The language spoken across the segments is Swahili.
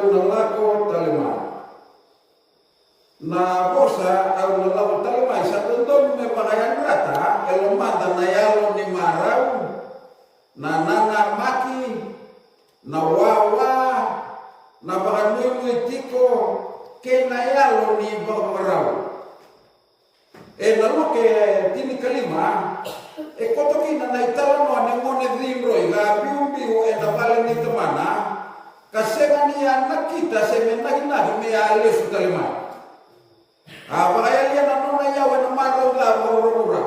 au nalako talema. Na bosa au nalako talema isa tundong me bagayan rata elomanda na yalo ni marau na nana maki na wawa na baganui tiko ke na yalo ni bagarau. Naluke tini kalima kotoki na naitala no anemone dhimro iga biu na pale ni temana kasema ni anak kita semena hina me ale su kalima. Abaya na nona yawe na marau la borora.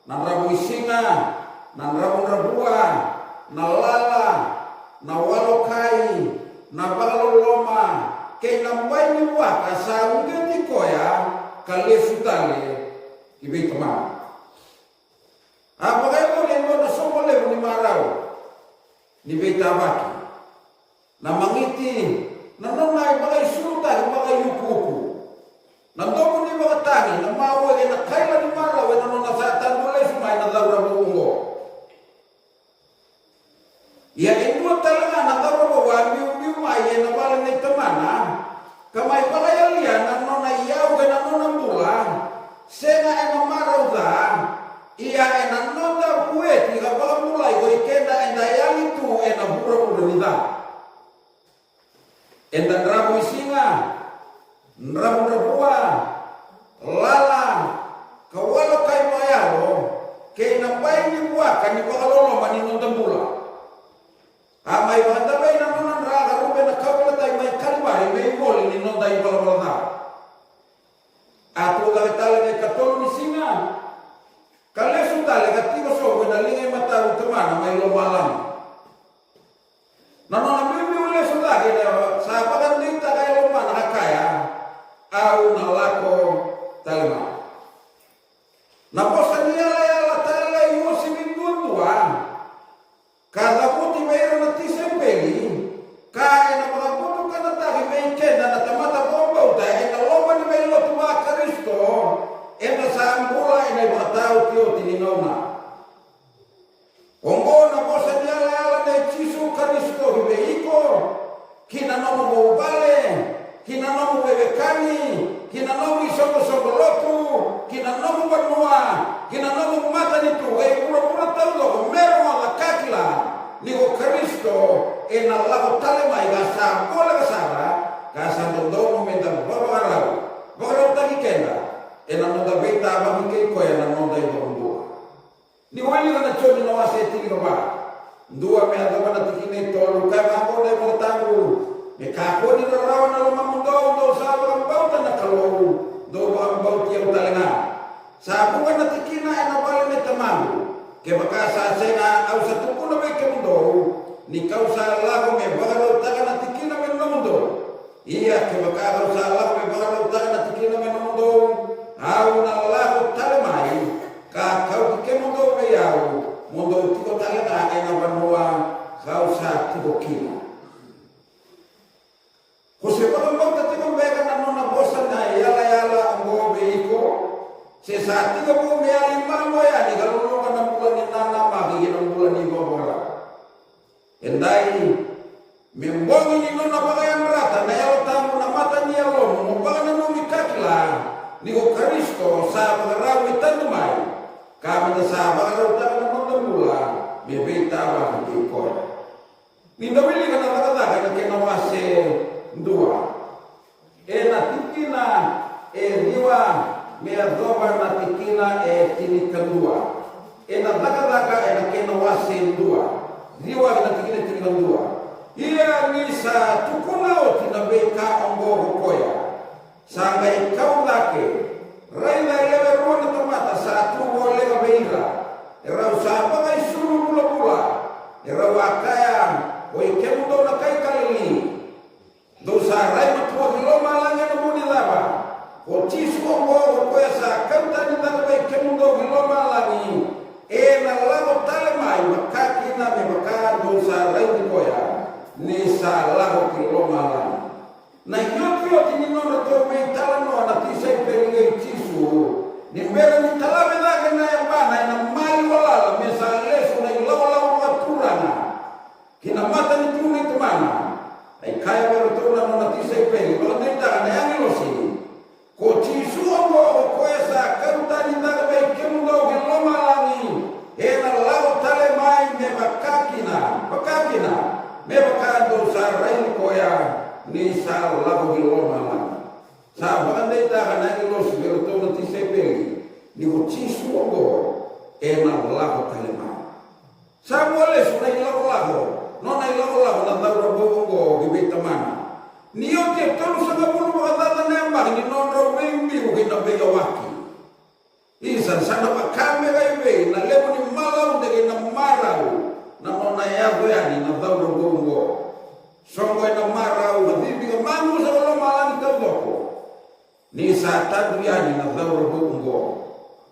Na rabu isinga, na rabu rabua, na lala, na walokai, na baloloma, ke na mbai ni waka sa ungeti koya kale sutale ibe temana. Apakah itu yang mana somole ni marau ni beta baki na mangiti na nonai bagai suruta bagai yukuku na ndogo ni bagatani na mawe na kaila ni marau na nona satan boleh semai na daura bungo ya itu talaga na daura bawa biu mai na bala ni temana kamai bagai alia na nona yau na nona mula sena ena marau da ia ena nota kueti kapag mulai ko ikenda enda yang itu ena bura nida enda rabu isinga rabu rabua lala kawalo kai mayalo ke na bai ni buaka ni bakalolo mani nonta mula amai banda bai na nona raga rube na kabla tai mai kalmari mai gol ni nonta ibala atu ga tala ni katolo ni singa. Kalau sudah lekat tiga sobo na lingai mata utamana may lomalam. Nanono bibi ule sudah kita sahabat kita kaya lomana nakaya au nalako talima. Naposa niya la tala yusi mindundua. Kada puti mayroon na tisempeli kaya na mga puto ka na tagi may kenda na tamata bomba uta na loma ni may lotuma Kristo. Ena sambula ina batau tio tininona. Ongo na bosa dia ala na chisu Kristo hibeiko. Kina nomo bobale, kina nomo bebekani, kina nomo isoko lotu, kina nomo banua, kina nomo mata nitu. Pura tau do mero ala kakila. Nigo Kristo ena lago talema iga sambola kasara, kasandono menda babarau. Babarau tagi kenda. Ena nonda beta abang ke ko ena nonda ito ndua ni wali kana choni na wase tiki ba ndua me ado kana tiki ne tolu ka ma ko ne mo tangu me ka ko ni rawa na lo mamundo ndo sa ba bauta na kalo do ba bauti au talenga sa bu kana tiki na ena bale ne tamamu ke baka sa sena au sa tuku na be ke mundo ni kausa lago me bagalo takana tiki na me mundo iya ke baka kausa lago me bagalo takana tiki na me mundo au na lago talemai ka kau ke mundo be yau mundo tiko talena ena banua kau sa tiko kina Jose Pablo tiko be kana nona bosa na yala ngo be iko se sa tiko bu me ali mamo ya ni kalau no kana bulan ni nana magi no bulan ni bobola endai membongi ni nona bagayan rata na yalo tamu na mata ni yalo mo bagana no mikakla Nigo Kristo sa magarau itan mai kami na sa magarau takan na magdamula bibita ba ko ni dawili ka na kada ka na wase dua na tikina riwa me adoba na tikina tinika dua na daga na kena wase dua riwa na tikina dua iya ni sa tukunao tinabeka ongo koya Sangai kau laki, raina lewe ruang temata satu boleh kebeira. Erau siapa kai suruh pula, erau akaya, oi kemu do nakai kali. Dosa rai matua kilo malangnya nemu di lava. Koci suongo koya sa kanta di tanah kemu do kilo malangi. Na lago talemai makaki na me makar dosa rai di koya. Nisa lago kilo malangi. Na hiyo tini nono to me tala no na tisa peringe chisu ni mbele ni tala me na yambana na mali wala mesa leso na yula wala waturana kina mata ni tuni tumana ai kaya wala tuna ni sal lago hiloma. Sahabat anda ita kana ngilos berto nanti sepeli ni ucisu ogo ena lago kalema. Samuel sunai lago nona lago na daura bongo gibeta mana. Niyo te tolu sanga bulu makatata nembak ni nonro mimbi ukina bega waki. Isan sana pakame kaibe na lebo ni malau dege na marau na nona yago yani na daura bongo. Songo na marau hadibi ka mangu sa wala malang tawdoko. Ni sa tadu yani na daura bongo.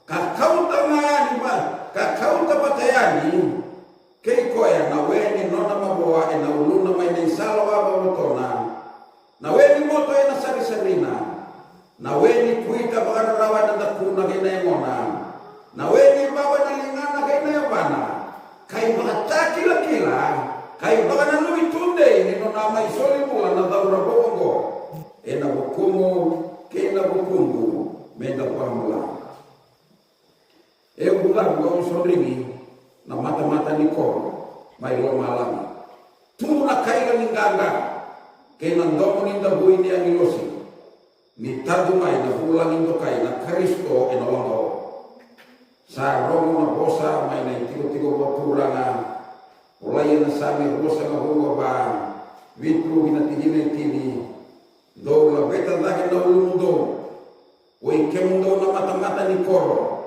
Kakauta mayani ba, kakauta patayani. Kei koya na weni nona maboa na uluna may na isalo aba motona. Na weni moto ena sari-sarina. Na weni kuita baka rawa na dakuna kina yamona. Na weni bawa na lingana kina yamana. Kay baka takila-kila. Kay baka na lumitunde. Nino na may soli mula na daura bongo. Ena bukumu, kina bukungu. Menda pamula. Bulan gawang soringi. Na mata-mata ni koro. May lomalami. Tuna kaila ningganga. Kaya nandomo ninda buhay niya ang ilosi. Ni tadumay na bulang indo kay na Kristo inawangao. Sa romo na bosa may na itigo-tigo wapura nga. Ulay na sami rosa nga huwa ba. Vitru ginatigin tini. Do la beta lagi na ulumundo. Uy kemundo na mata-mata ni koro.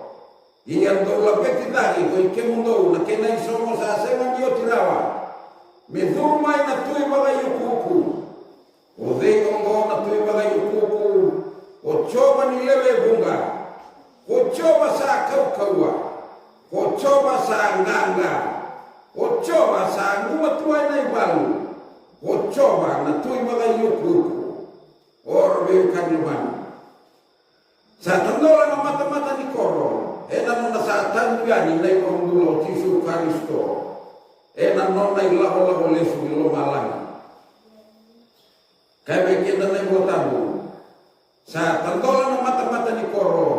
Iyan do la beti lagi. Uy kemundo na kinay somo sa asengan niyo tirawa. Medumay na tuy bagay yukuku. O dengongo na tuy bagay ukuku. O choba nilewe bunga. O choba sa kaukawa. O choba sa nganga. O choba sa ngumatuay na ibalu. O choba na tuy bagay ukuku. Orbe kaniman. Sa tandola na mata-mata ni koro. Ena mo na sa tanduyan na iwangdulo tisu Kristo. Ena no na ilaho-laho lesu ilomalangi. Kaya bagian na yung tabu. Sa tandolan ng mata-mata ni koro.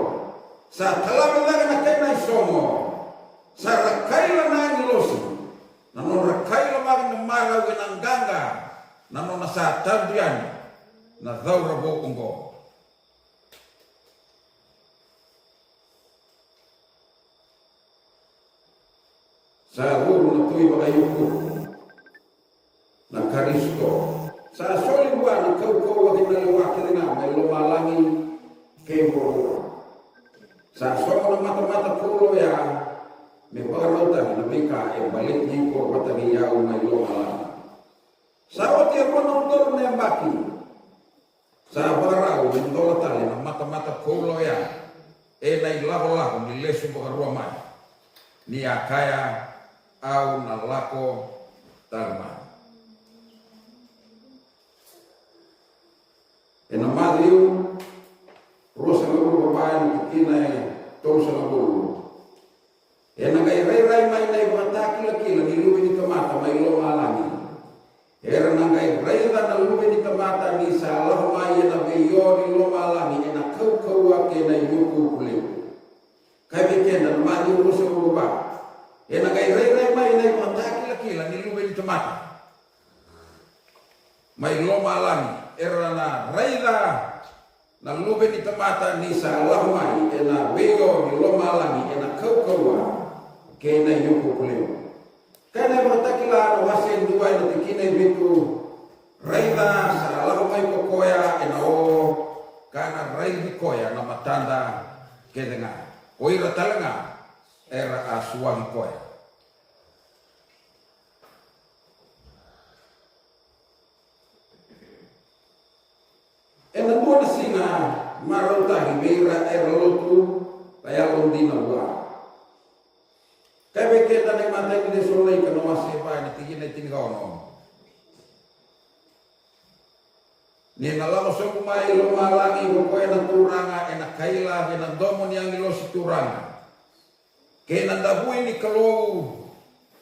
Sa talabalaga na kayo na isomo. Sa rakay lang na ang ilosi. Nanon rakay lang ang marawin ang ganga. Nanon nasa tanduyan. Na daura bokonggo. Sa guru na tuwi bagayuko. Na Kristo. Sa soli buwan na kau-kau wag inaliwaki na may lumalangi kay Boro. Sa somo ng mata-mata pulo ya may pagkalautan na bika ay balik niyo ko patagiyaw may lumalangi. Sa oti ako ng toro na yung baki. Sa baraw yung dola tali ng mata-mata pulo ya na ilaho-laho ni lesu pagkaruamay niya kaya au na lako talma. Ena madiu rosa ngulu babae kina tol sa ngulu. Ena gai rai mai nai bataki laki ni lubi ni kamata mai lo malami. Era na gai rai na lubi ni kamata ni salah mai na beyo ni lo malami ena kau ke na yuku kule. Kai bekenda madiu rosa ngulu ba. Ena gai rai mai nai bataki laki ni lubi ni kamata. Mai lo malami. Era na raila na lube ni tamata ni sa lamai ena bego ni lomalami ena kaukawa ke na yuko kuleo kana matakila no wasen dua ina tikine bitu raila sa lamai kokoya ena o kana raili koya na matanda ke denga oira talanga era asuang koya. Ena buona singa marauta hibeira erlotu kaya londi na wa. Kaya kita na mata ni solai kana masipa ni tigin na tingaw. Ni nalamo sa kumay lumalangi ko na turanga ena kaila ena domo ni ang ilos turanga. Kaya nandabuin ni kalau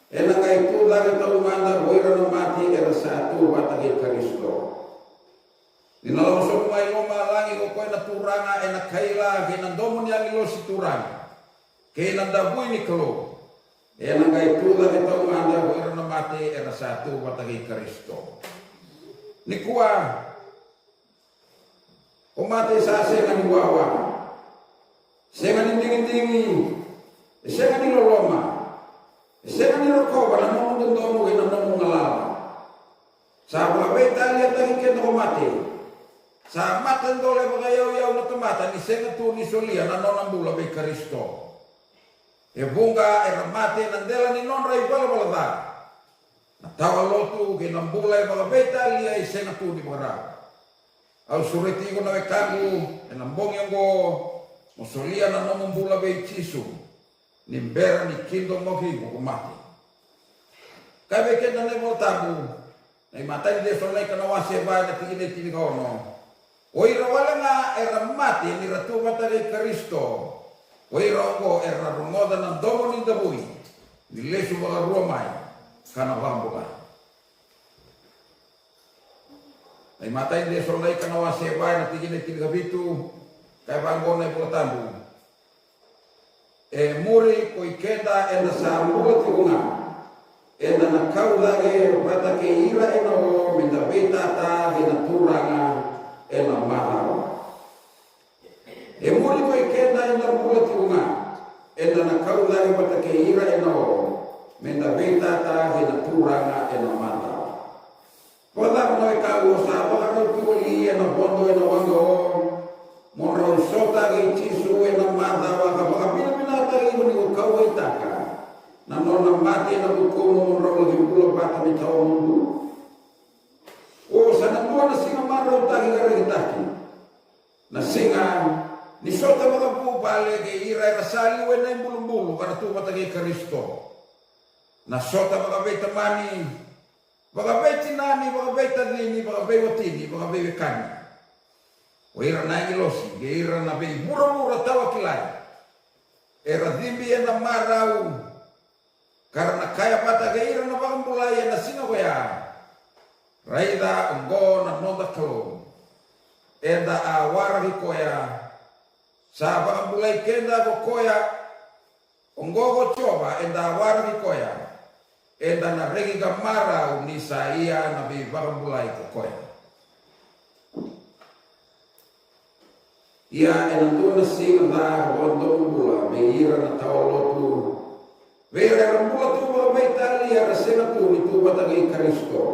ena kay tu lagi talumanda boira na mati era satu batagi Kristo. Ninalam sa kumay lumalangi ko na turanga ena kaila ena domo ni ang ilos turanga. Kaya nandabuin ni kalau ena kay tu lagi talumanda boira na mati era satu batagi Kristo. ni kuah o mate sa senga ni wawa senga ni dingi senga ni loloma senga ni rokoba na mo ndomo ina no ngala sa ba beta lihat lagi ke no mate sa mata ndole bagayo ya no tomata ni senga tu ni solia na non ambula be Kristo e bunga e mate nandela ni non rai bala na tawa lotu ke nambula e baga beta lia i senga tu di bara au sureti ko na kagu e nambong yang go mosolia na non ambula be chisu ni mbera ni kindo moki ko mate kabe ke na mo tabu na mata de solai kana wase ba na tigine tini ko no oi rawala nga era mate ni ratu mata de Kristo oi rongo era rongoda na domo ni dabui ni lesu ba romai kana bambuka na mata de solai kana wase ba na tigine tini gabitu kai bangona ko tambu e muri ko ikenda enda sa mulo tigunga enda na kaulage bata ke ira eno minda beta ta ina turanga ena maharo e muri ko ikenda enda mulo tigunga enda na kaulage bata ke ira eno minda beta ta ina turanga ena maharo poda no e kago sa ba no puli ena bondo ena wango monro sota ge chisu ena maharo ka ba bina ta ge ni ko kawai taka na nona mati na bukumu monro lagi pulo bata mi tawo mundu o sana na singa maro tagi gara taki na singa ni sota mga bu bale ge ira rasali wena imbulu kana tu bata ge Kristo na sota mga beta mani mga beta nani mga beta nini mga beta watini mga beta kani o ira na ngilosi ge ira na be mura tawa kilai era dhimbi ena marau karena kaya pata gaira na pagambulaya na sinagoya raida enggo na nonda kalo enda awara hikoya sa pagambulay kenda ko koya enggo ko coba enda awara hikoya enda na regi gamara ni saya na bi pagambulay ko koya ia enandu na singa na rondo bula meira na tawalotu vera rambula tu ba baitali ya rasena tu ni tu batagi Kristo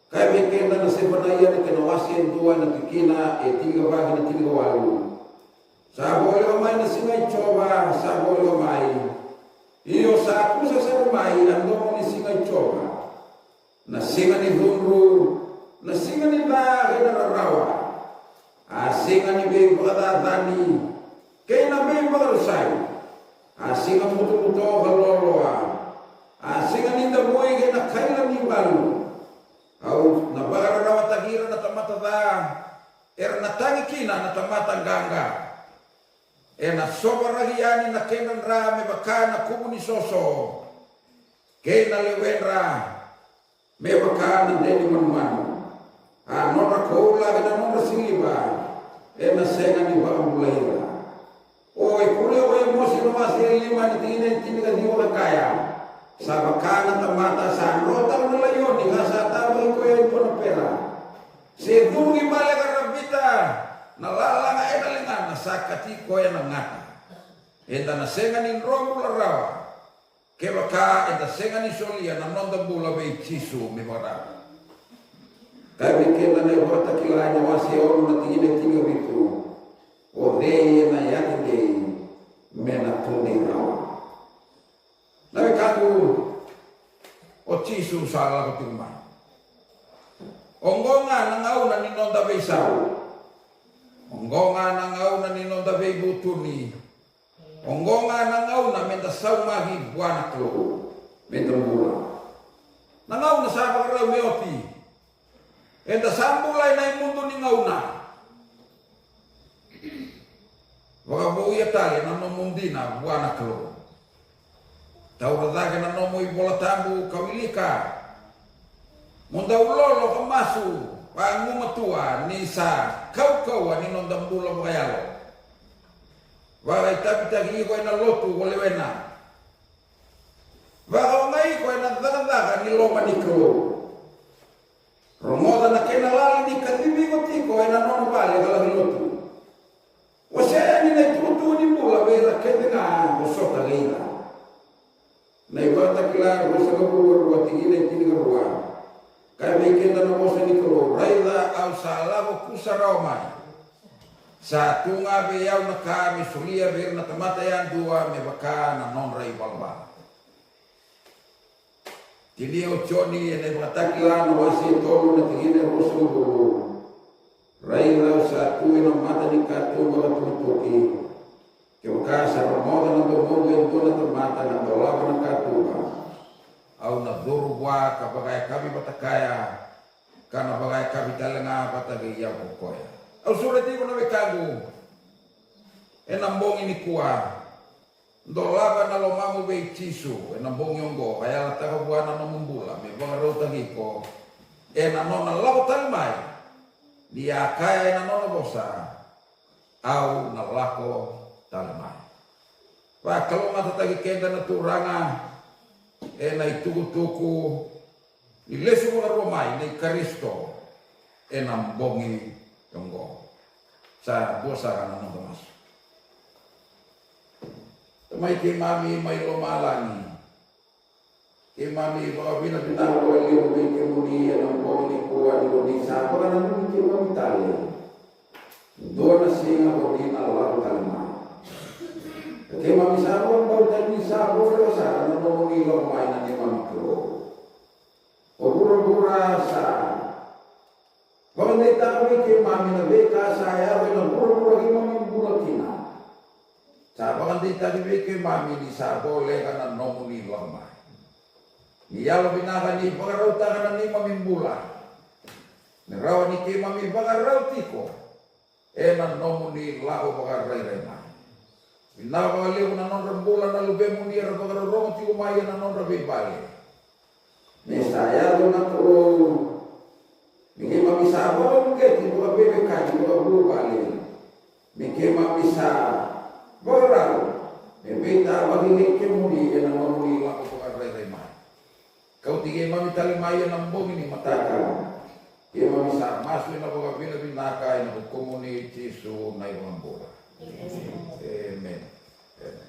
kai mekenda na sebanaya ni kenawasi endua na tikina e tiga bagi na tiga walu sabole mai na singa coba sabole mai iyo sa kusa sa mai ando ni singa coba na singa ni hunru na singa ni ba na rawa asinga ni be bada tani kay na be barusai asinga mutu haloloa asinga ni da boy ge na kaila ni balu au na bara rawa tagira na tamata da na tangi kina na tamata ganga na sobara hiani na kenan ra me bakana kubuni soso kena lewenra me bakana deni manmanu nora koula na nora siliba na senga ni bagambulaira oi kule oi mosi no masi lima ni tini ka diwa kaya sabakana tamata sa rota no layo ni ngasa tabu ko en kono pera se dungi male karabita na lalanga edalingan na sakati ko en ngata enda na senga ni romula rawa kebaka enda senga ni solia na nonda bula be chisu mi bara tapi kena ne wata kilanya wasi ono na tigine tiga bitu o de na yake mena tuni rawa na kaku o chisu sala ko tuma ongonga na ngau na ninonda be sau ongonga na ngau na ninonda be butuni ongonga na ngau na menta sau magi buana klo menta mula na ngau na sa pakara meoti enda sambulai na mundo ni ngauna waka buia tali na nomundina buana klo tau radage na nomo ibola tambu kawilika munda ulolo kamasu pangu matua nisa kau ni nondambula bayalo waka itapi tagi ko ina lotu walewena waka ngai ko ina daga ni loma ni klo Romoda Na ibata kilar bosa ka buwa tingile tini ka buwa. Kaya may kita na bosa ni ko raila au sala ko kusaraw mai. Sa tunga beyaw na kami sulia ber na tamatayan dua me baka na non ray balba. Tili o choni ene batakilan wasi tolu na tingile bosa ko buwa. Raila sa tuwi na mata ni katu mga tutuki. Kaya sa ramoda na domogo yung doon na mata na dolaba ng katuba. Au na durwa kapag kami batakaya kana bagay kami talaga patagi ya pokoya. Au sulit ko na mekago. Enambong ini kuwa. Dolaba na lomamu be chisu enambong yonggo kaya lataka buana na mumbula me bangaro tagi ko. Enano na labo talmai. Dia kaya enano bosa. Au na lako talamai. Pak kalau mata tagi kenda na turanga na ituku-tuku ilesu mga romay na ikaristo nambongi yonggo sa bosa ka na nontomas. Tamay kay mami may lumalangi. Kay mami baka binabinawa yung may kimuni ang bongi kuha ni Bonisa. Baka naman kay mami tali. Doon na siya nga bongi na Allah talma. Kaya mami sabo ang bawal ni sabo pero sa ano mo nilo kumain na ni mami ko. O bura-bura sa pagandita kami kay mami na beka saya o bura-bura kay mami bura kina. Sa pagandita kami kay mami ni sabo leka na nomo nilo kumain. Niyalo binaka ni pagkarauta ka na ni mami bula. Narawa ni kay mami pagkarauti ko. Na nomo ni lao pagkaray-ray. Pinapakali ko na non rambulan na lube mo niya rapagkararong ti umaya na non rabi bali. May saya doon na po. May mamisaba o mga ito ka bebe kaji ko bulu bali. May mamisa boral. May beta magiging kemuli yan ang mamuli lang ko pagkaray-ray man. Kau tigay mamitalimaya ng bongi ni mataka. Kaya mamisa maso na po kapila binakay na kumuni tiso na ibang bola. Amen. Amen.